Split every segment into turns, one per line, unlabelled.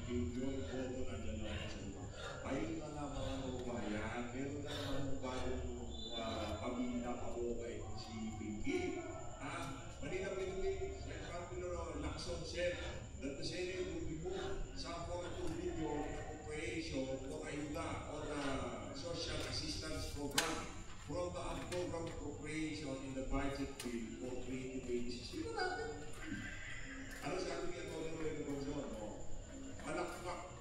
yung boto na dyan lang sa iba. Ayun na nga mga kababayan, meron na naman bagong pamilya pa-okay si Pinky. Manila Philippines, Central Bureau, Lacson said that the Senate will be moved some 42 billion appropriation for AYUDA or the Social Assistance Program from the unprogrammed appropriation in the budget bill for 2026. Ito natin. Ano sabi niya ito ng Reno Gonzon?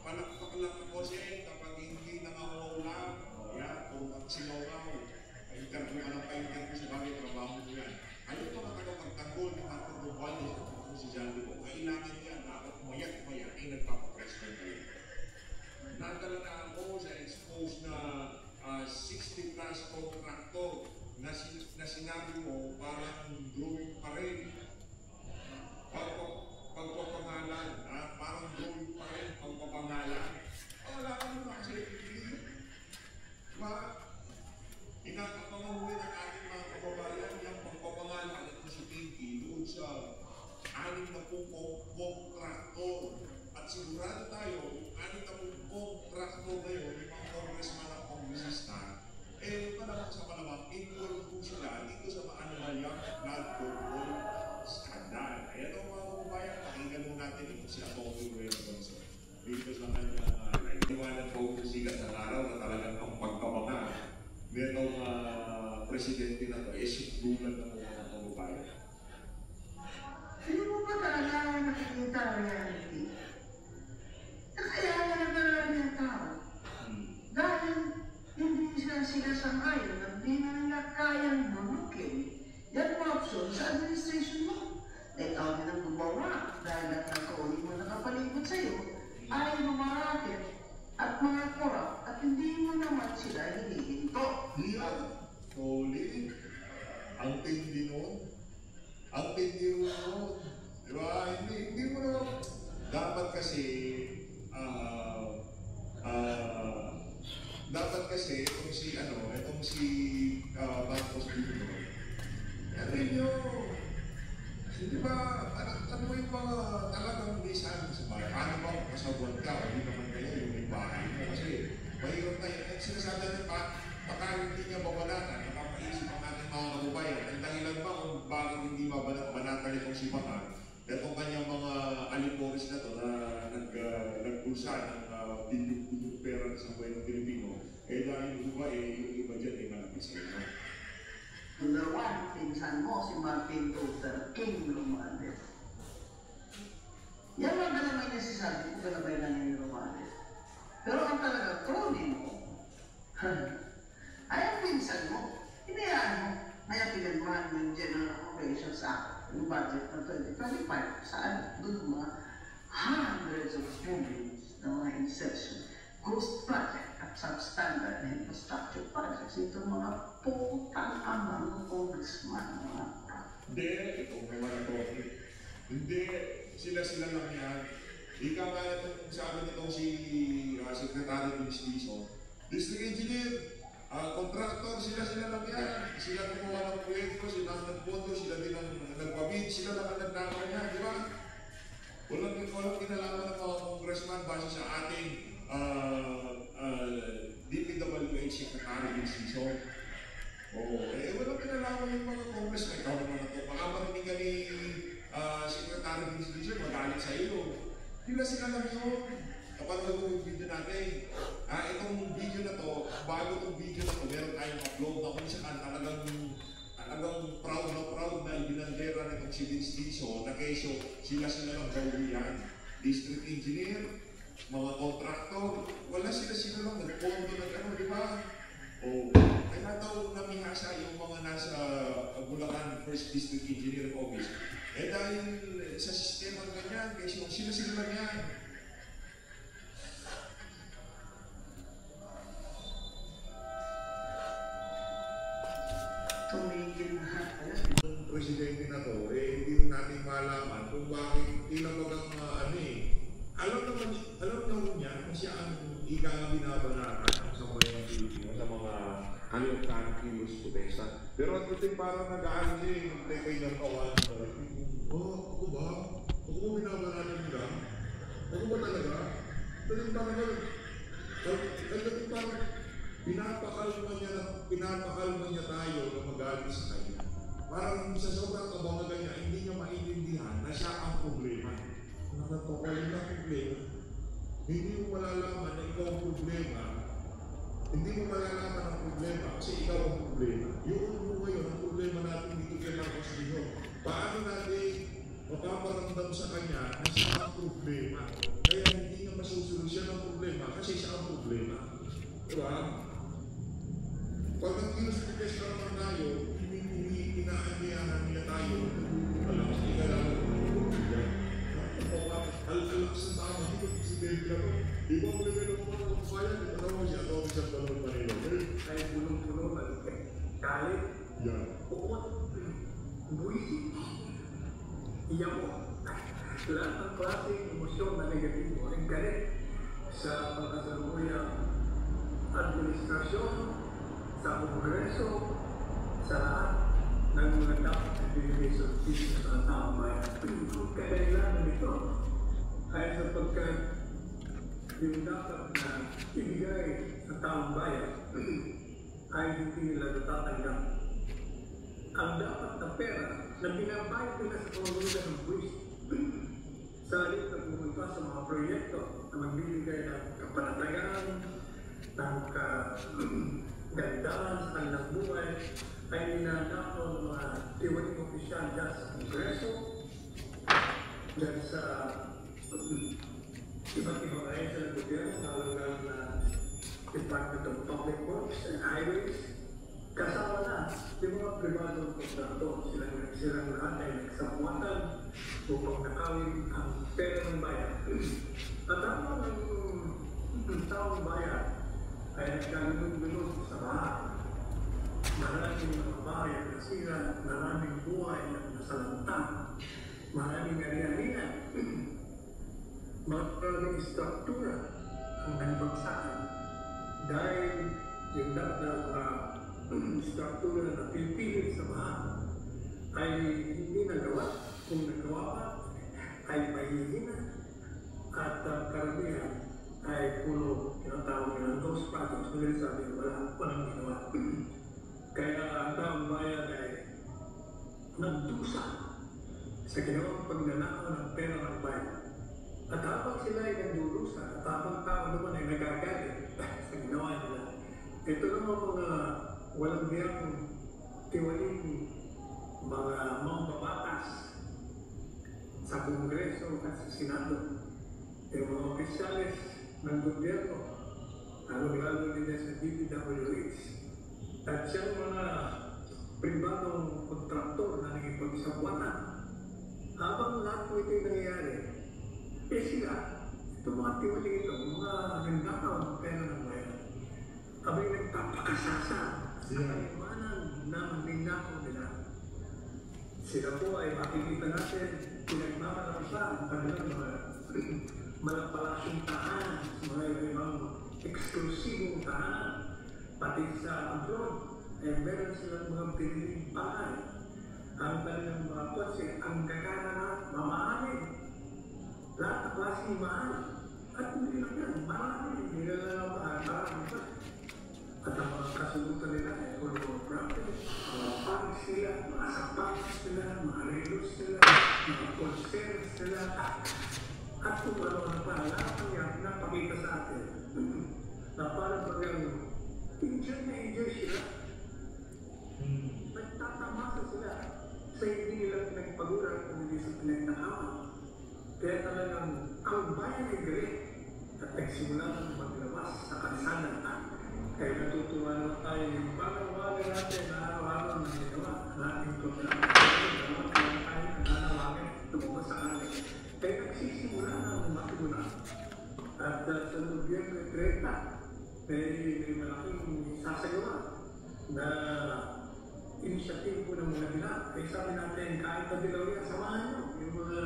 Palakpak lang ako siya kapag hindi nangangaulang. Yan, kung ang singaw-ngaw, interview ka ng pa-interview sa bagay, trabaho mo yan. Ayaw pa makakapagtanggol ng ating global kung si John Dico. Kailangan niya, dapat mayak-mayak ay nagpapapresyon kayo. Nadala na ako sa expose na 60 plus contractor na sinabi mo parang drawing pa rin. Pagpapangalan, parang drawing pa rin pagpapangalan. Wala ka mo na kasi diba? Inakapangahuwi ng ating mga kababayan yung pagpapangalan at si Pinky doon sa 60 contractor. At sigurado tayo, 60 contractor na yun, yung mga congressman at congressista, malamang sa malamang, involved po sila dito sa mga anomalyang blood control scandal. Ayan o mga kababayan, pakinggan mo natin ito si Atty. Reno Gonzon. Dito sa kanyang iwanan po sikat ng araw na talagang ang pagkabanga nitong presidente na ito, sukdulan ng mga kababayan.
Hindi mo ba talaga nakikita ang reality? Nakayaya na ng tao. Dahil hindi sila sangayon at di na nila kayang mamukin yan mo option sa administration mo. Ikaw din ang gumawa dahil at nakaulit mo nakapaligod sa'yo ay lumarakit at mga korap at hindi mo naman sila hinihinto.
Yan, solid. Ang tindi nun. Ang tindi nun. Diba? Hindi mo naman. Dapat kasi itong si Marcos Jr. Yan rin yun. Di ba, ano yung mga talagang bisan sa bahay? Paano bang kasabuan ka? Hindi naman kayo yung bahay mo. Kasi mahirap tayo. Sinasabi natin baka hindi niya babalatan. Napapaisip ang ating mga kababayan. Ang dahilan ba kung bakit hindi mabalatan itong si Bakar? Itong kanyang mga aliporis na ito na nagpulsa ng bilyong pera sa buhay ng Pilipino, dahil yung iba dyan ay malapit sa ito.
Number one, pinsan mo si Martin Luther King Romales. Yan lang naman yung sinasabi ko na ba lang yung Romales. Pero ang talaga troni mo, ay ang pinsan mo, hinayaan mo, may pinagmahan yung General Operations Act, yung budget ng 2025, saan doon mga hundreds of millions na mga insertion, ghost project at substandard na infrastructure projects. Ito mga putang amang congressman mga
Hindi, ito may mga trophy. Hindi, sila lang yan. Ika nga itong sabi nitong si Secretary of Justice, District Engineer, contractor, sila lang yan. Sila kumuha ng proyekto, sila ang nagpondo, sila din ang nagpabid, sila lang ang nagdakaw niya, di ba? Walang kinalaman ng mga congressman base sa ating DPWH Secretary of Justice. Walang kinalaman yung mga congressman. Ikaw naman na ito. Baka marinig ka ni Secretary of Justice, magalit sa iyo. Sila lang yun. Kapag yung video natin, itong video na to, bago itong video na to, meron tayong upload na kung saan talagang proud na ibinandera na itong si Vince Dizon na keso sila lang gawin. District Engineer, mga contractor, wala sila lang nagpondo ng ano, di ba? Kaya daw namihasa yung mga nasa Bulacan First District Engineer Office. Dahil sa sistema ganyan, kasi sila lang yan.
tumigil na.
Presidente na to, hindi natin malaman kung bakit tinawagang alam naman niya kung siya ang binabanatan sa mga Pilipino, sa mga kilos protesta. Pero at ito parang nag-aaral siya yung kay ng kawan. Ako ba? Ako ba binabanatan nila? Ako ba talaga? yung parang gano'n. Yung parang pinapakalma niya tayo na magalit sa kanya. Parang sa sobrang kabangagan niya, hindi niya maintindihan na siya ang problema. Nakatokalin na problema. Hindi mo malalaman na ikaw ang problema. Hindi mo malalaman ang problema kasi ikaw ang problema. Yung mo ngayon, ang problema natin dito kay Marcos Dino. Paano natin mapaparamdam sa kanya na siya ang problema? Kaya hindi niya masusolusyon ang problema kasi siya ang problema. Diba? Pag nag-kilos-kilos na naman tayo, inaanyayahan nila tayo, alam sa ikaw alak sa tama, hindi ko si David ako. Iba mo naman ang mga kapayan, ito naman siya, ito ako siyang talong Manila.
Ay bulong-pulo, galit, ukot, buwisit, iyak mo. Lahat ng klaseng emosyon na negatibo ay galit sa pagkasaluyang administrasyon, sa kongreso, sa lahat ng mga dapat na binigay sa opisina sa taong bayan. Kailangan nito ay sapagkat yung dapat na ibigay sa taong bayan ay hindi nila natatanggap. Ang dapat na pera na binabayad nila sa pamamagitan ng buwis sa halip na pumunta sa mga proyekto na magbibigay ng kapanatagan, ng kagandahan sa kanilang buhay ay ninanakaw ng mga tiwaling opisyal dyan sa Kongreso, dyan sa iba't ibang ahensya ng gobyerno, talagang na Department of Public Works and Highways. Kasama na, yung mga pribadong kontrato, silang lahat ay nagsamuatan upang nakawin ang pera ng bayan. At ang taong bayan ay nagkalunod-lunod sa bahay. Maraming mga bahay ang nasira, maraming buhay ang nasalanta, maraming ari-arian, maraming struktura ang nagbagsakan. Dahil yung dapat na struktura na pipilit sa bahay ay hindi nagawa. Kung nagawa pa, ay mahihina. At karamihan ay puro tinatawag ng ghost projects. Kung sabi, walang ginawa. Kaya ang taong bayan ay nagdusa sa ginawang pagnanakaw ng pera ng bayan. At habang sila ay nagdurusa, at habang tao naman ay nagagalit sa ginawa nila, ito naman mga walang biyang tiwaling mga mambabatas sa Kongreso at sa Senado. Yung mga opisyales ng gobyerno, lalo nila sa DPWH, at siyang mga pribadong kontraktor na nagipagsabuatan. Habang lahat po ito'y nangyayari, sila, itong mga tiwaling ito, mga nagdakaw ng pera ng bayan, abay nagpapakasasa sa kalimanan ng ninakaw nila. Sila po ay makikita natin, pinagmamalasa ang kanilang mga malapalasyong tahanan, mga ibang eksklusibong tahanan, pati sa abroad, ay meron silang mga piniling bahay. Ang kanilang mga kotse, ang gagana na mamahalin. Lahat na klaseng mahal. At hindi lang yan, marami. Hindi na lang mahal, marami pa. At ang mga kasagutan nila ay puro mga property, mga parks nila, mga sapatos nila, mga relos nila, mga concerts nila. At kung ano pa, lahat ng yan, napakita sa atin. Na parang bagang enjoy na enjoy sila. Nagtatamasa sila sa hindi nilang pinagpaguran kung hindi sa pinagnakawan. Kaya talagang ang bayan ay galit at nagsimula ng maglabas sa kalsada. Kaya natutuwa naman tayo yung panawagan natin na araw-araw na ginawa ang ating programa. Ginawa tayo nananawagan tumabas sa atin. Kaya nagsisimula ng matuna. At sa Nobyembre 30, may malaking sasagawa na inisyatibo ng mga dilag. Kaya sabi natin, kahit na dilaw yan, samahan nyo yung mga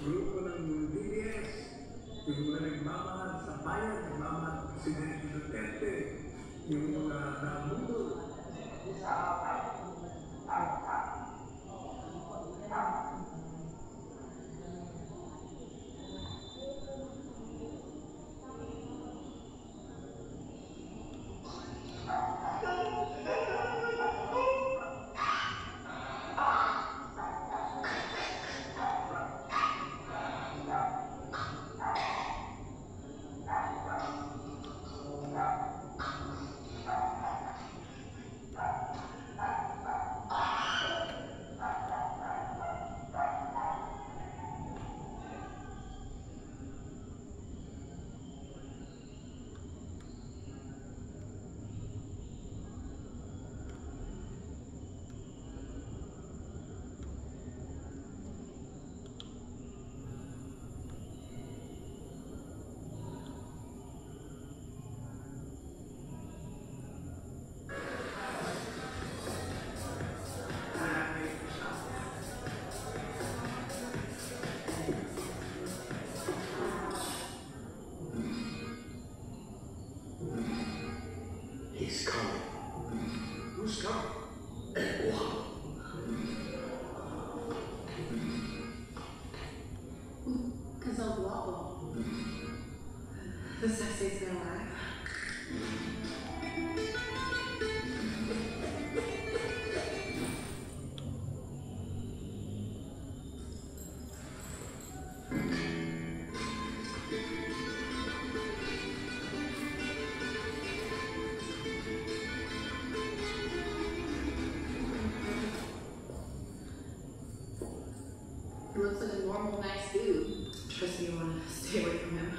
grupo ng DDS, yung mga nagmamahal sa bayan, nagmamahal sa Presidente Duterte, yung mga namulol.
empezó guapo. The sexiest man alive. He looks like a normal, nice dude. Trust me, you want to stay away from him.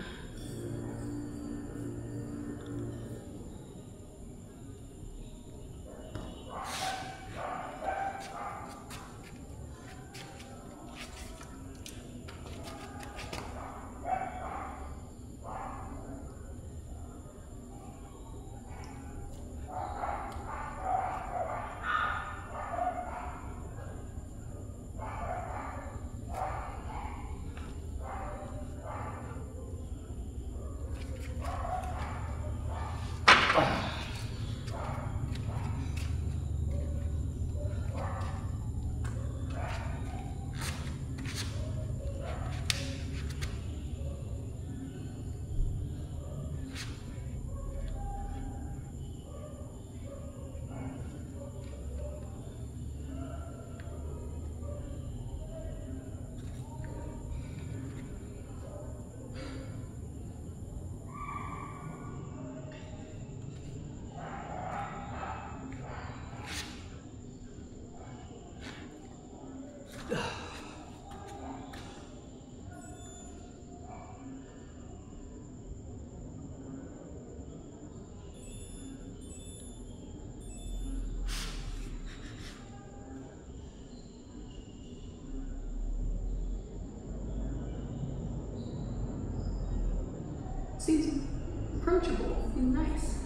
Seems approachable and nice.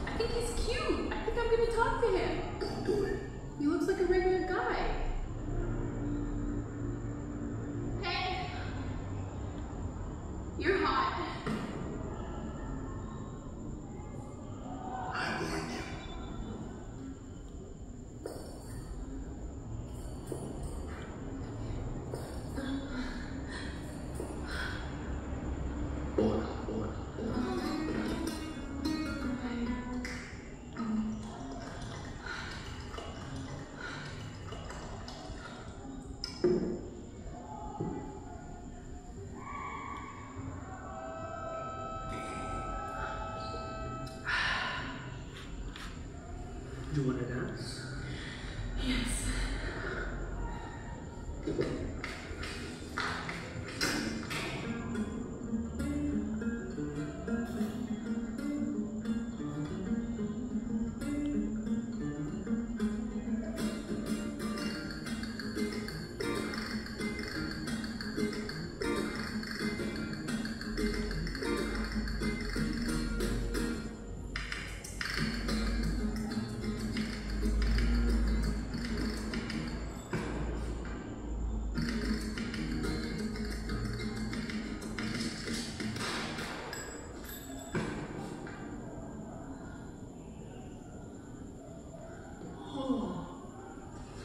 I think he's cute. I think I'm gonna talk to him.
Don't do it.
He looks like a regular guy. Hey! You're hot.
I warned you. Order. You want to dance?
Yes.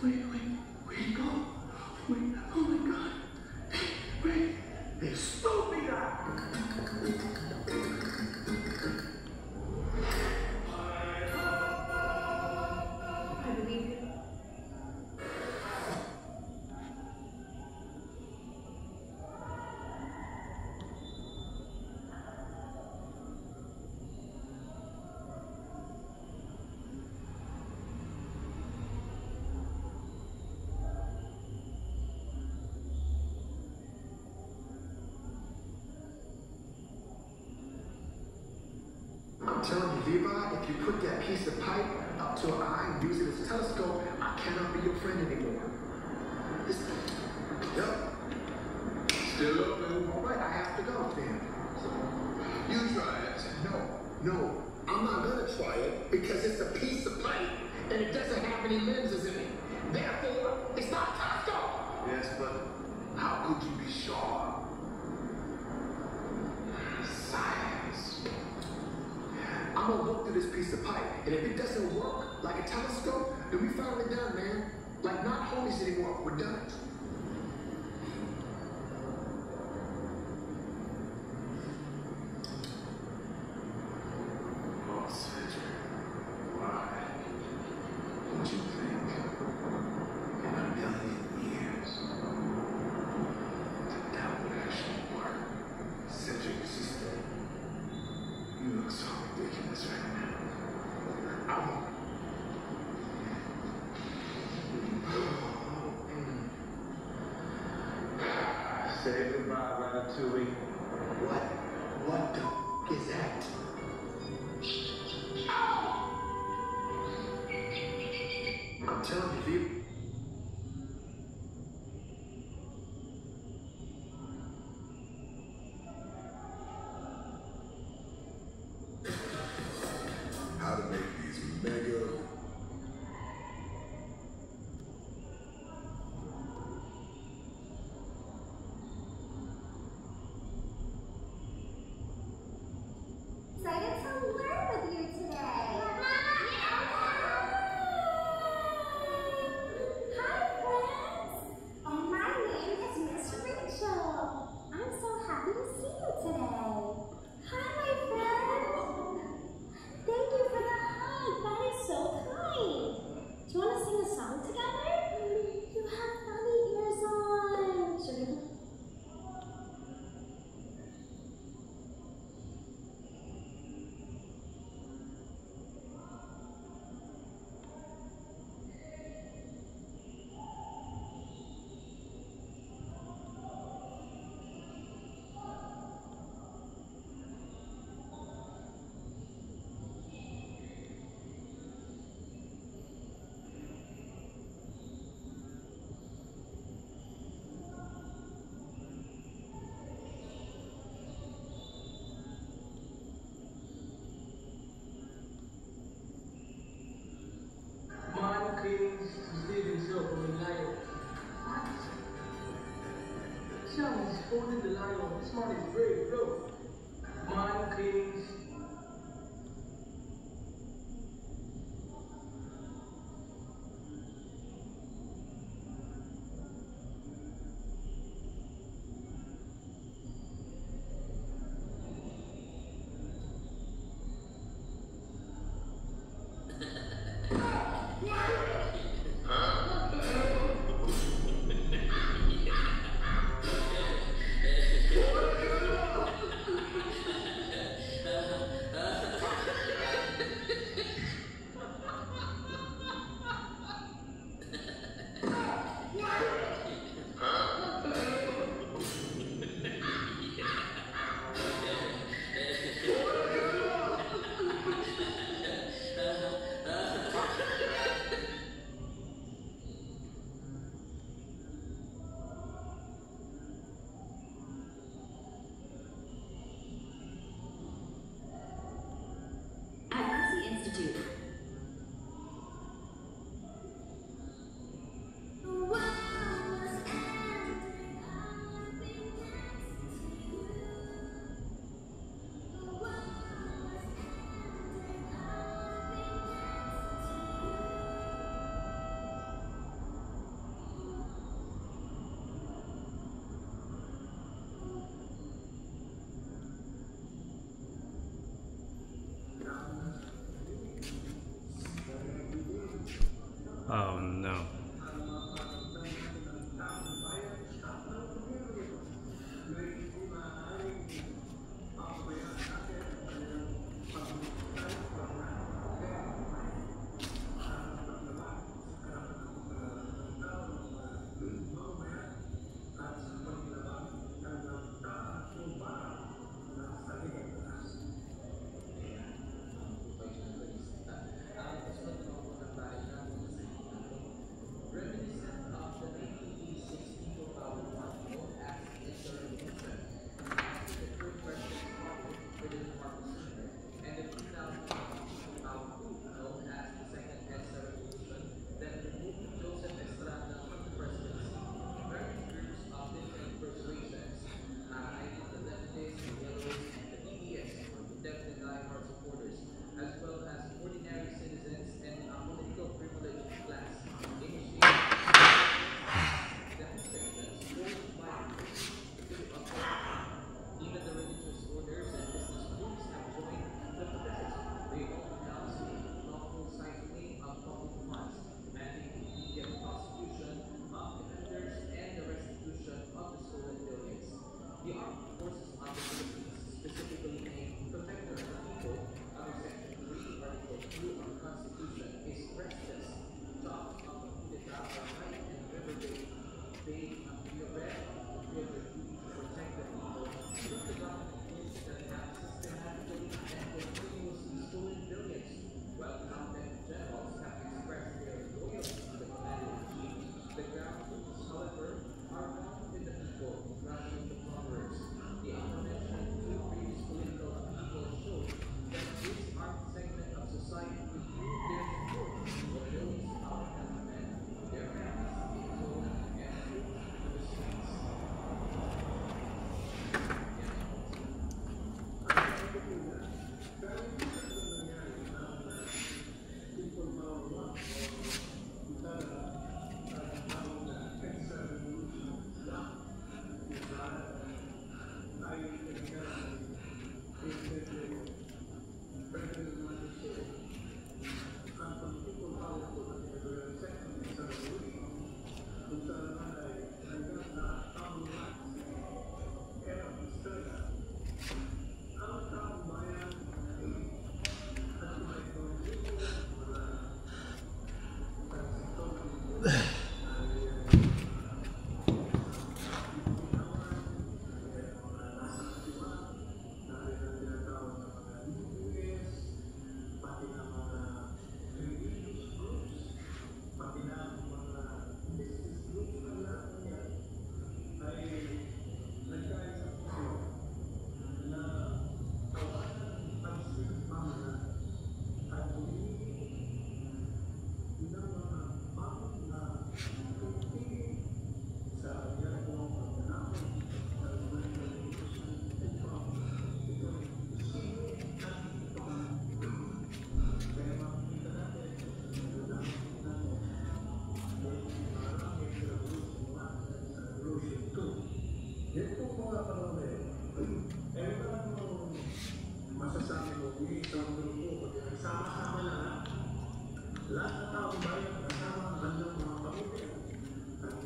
Wait, go. Wait, oh my God. Wait, estúpida.
I believe you.
I'm telling you, Levi, if you put that piece of pipe up to an eye and use it as a telescope, I cannot be your friend anymore. Yep. Still open. All right, I have to go then. You try it. No, I'm not gonna try it because it's a piece of pipe and it doesn't have any lenses in it. Therefore, it's not a telescope. Yes, but how could you be sure? Science. I'm gonna look through this piece of pipe, and if it doesn't work like a telescope, then we finally done, man. Like not overdone it.
Oh, Cedric, why don't you think in a million years that would actually work?
Cedric, sister,
You look so ridiculous right now.
I'm
Say goodbye, Ratatouille.
What the is that? I'm telling you, Viv.
How to make these mega
Excited to learn with you today. Hi, friends. And my name is Miss Rachel. I'm so happy to see you today. Hi, my friends. Thank you for the hug. That is so kind. Do you want to sing a song together? You have bunny ears on. Should we?
Mine cleans Stephen Silver in Lyle. Sounds holding the Lyle. This man is brave, bro. Mine cleans.
Oh no.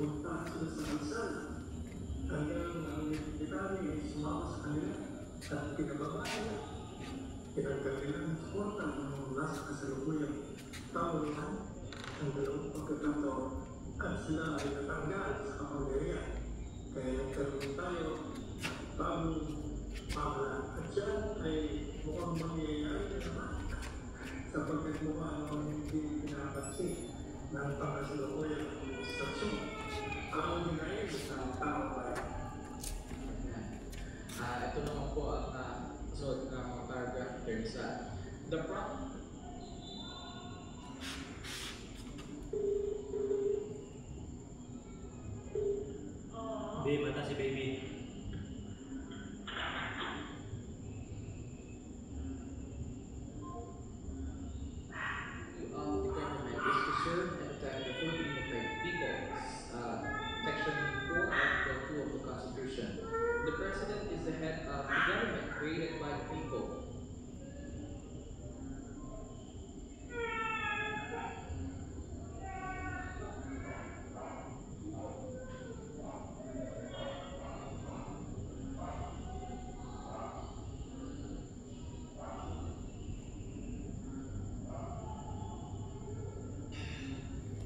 pumunta sila sa kalsada. Hanggang ang military ay sumama sa kanila at pinababa nila. Pinagdal nila ang suporta ng nasa kasalukuyang tamunan ang dalawang pagkakataon at sila ay natanggal sa kapangyarihan. Kaya nagkaroon tayo bagong pamala at yan ay mukhang mangyayari na naman sapagkat mukhang hindi pinapansin ng pangkasalukuyang administrasyon ang hinayin sa tao bayan.
Ito naman po ang suot ng mga paragraph here sa the prompt.
Babe, mata si baby.
Of the government is to serve and protect the Philippine people. Section 4, Article 2 of the Constitution. The President is the head of the government created by the people.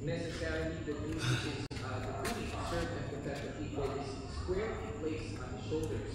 Necessarily, the duty to serve and protect the people is squarely placed on his shoulders.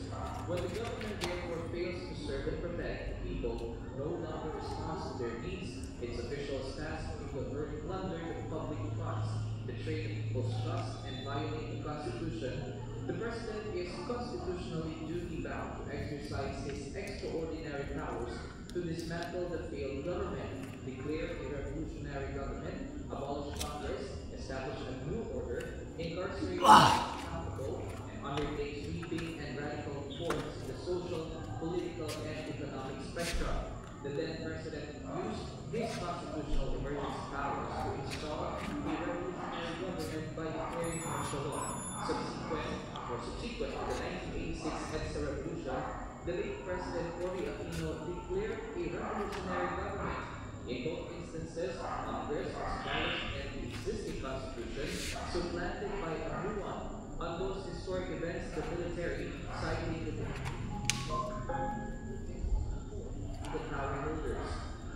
When the government therefore fails to serve and protect the people, no longer responds to their needs, its officials task to plunder the public funds, betray the people's trust, and violate the Constitution, the President is constitutionally duty-bound to exercise his extraordinary powers to dismantle the failed government, declare a revolutionary government, abolish Congress, establish a new order, incarcerate accountable, and undertake sweeping and radical reforms in the social, political, and economic spectrum. The then President used his constitutional emergency powers to install a revolutionary government by declaring martial law. Subsequent to the 1986 EDSA Revolution, the late President Cory Aquino declared a revolutionary government. In both instances, Congress abolished the existing constitution, supplanted by a new one. On those historic events, the military sided with the power holders.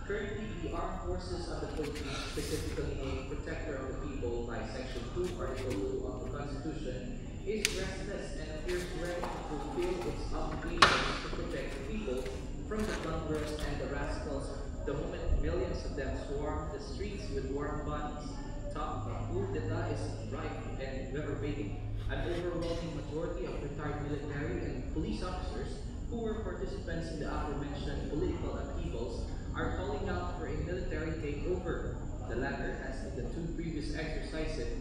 Currently, the armed forces of the Philippines, specifically named Protector of the People by Section 2, Article 2 of the Constitution, is restless and appears ready to fulfill its obligations to protect the people from the plunderers and the rascals the moment millions of them swarm the streets with warm bodies. Talk of coup d'etat is rife and reverberating. An overwhelming majority of retired military and police officers who were participants in the aforementioned political upheavals are calling out for a military takeover. The latter, as in the two previous exercises,